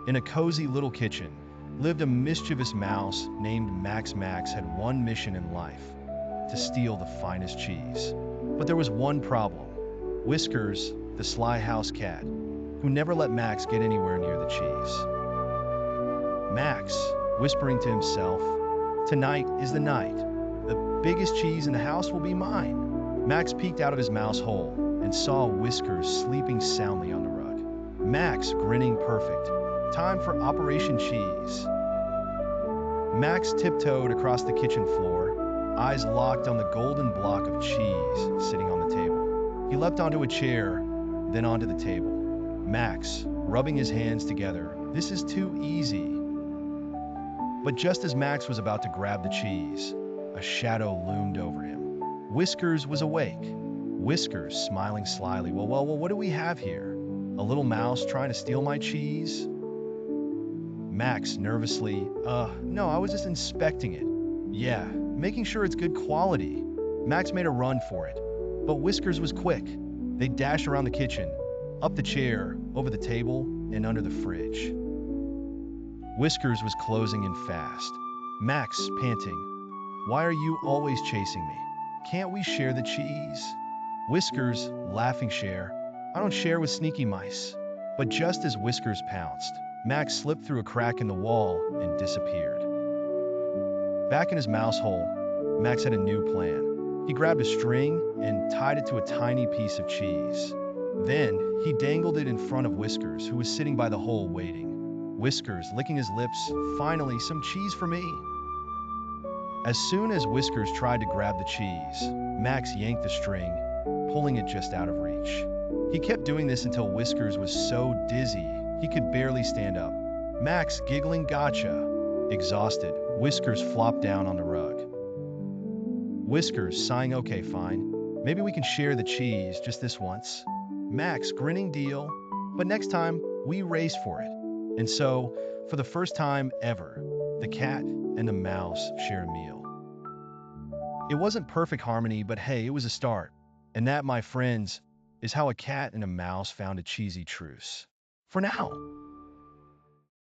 In a cozy little kitchen lived a mischievous mouse named Max. Max had one mission in life: to steal the finest cheese. But there was one problem: Whiskers, the sly house cat, who never let Max get anywhere near the cheese. Max, whispering to himself, "Tonight is the night. The biggest cheese in the house will be mine." Max peeked out of his mouse hole and saw Whiskers sleeping soundly on the rug. Max grinning perfect. Time for Operation Cheese. Max tiptoed across the kitchen floor, eyes locked on the golden block of cheese sitting on the table. He leapt onto a chair, then onto the table. Max, rubbing his hands together, "This is too easy." But just as Max was about to grab the cheese, a shadow loomed over him. Whiskers was awake. Whiskers smiling slyly. Well, what do we have here? A little mouse trying to steal my cheese?" Max nervously, no, I was just inspecting it. Yeah, making sure it's good quality." Max made a run for it, but Whiskers was quick. They dashed around the kitchen, up the chair, over the table, and under the fridge. Whiskers was closing in fast. Max, panting, "Why are you always chasing me? Can't we share the cheese?" Whiskers, laughing, "Share? I don't share with sneaky mice." But just as Whiskers pounced, Max slipped through a crack in the wall and disappeared. Back in his mouse hole, Max had a new plan. He grabbed a string and tied it to a tiny piece of cheese. Then, he dangled it in front of Whiskers, who was sitting by the hole waiting. Whiskers, licking his lips, "Finally, some cheese for me." As soon as Whiskers tried to grab the cheese, Max yanked the string, pulling it just out of reach. He kept doing this until Whiskers was so dizzy he could barely stand up. Max giggling, "Gotcha." Exhausted, Whiskers flopped down on the rug. Whiskers sighing, "Okay, fine. Maybe we can share the cheese just this once." Max grinning, "Deal. But next time, we race for it." And so, for the first time ever, the cat and the mouse share a meal. It wasn't perfect harmony, but hey, it was a start. And that, my friends, is how a cat and a mouse found a cheesy truce. For now.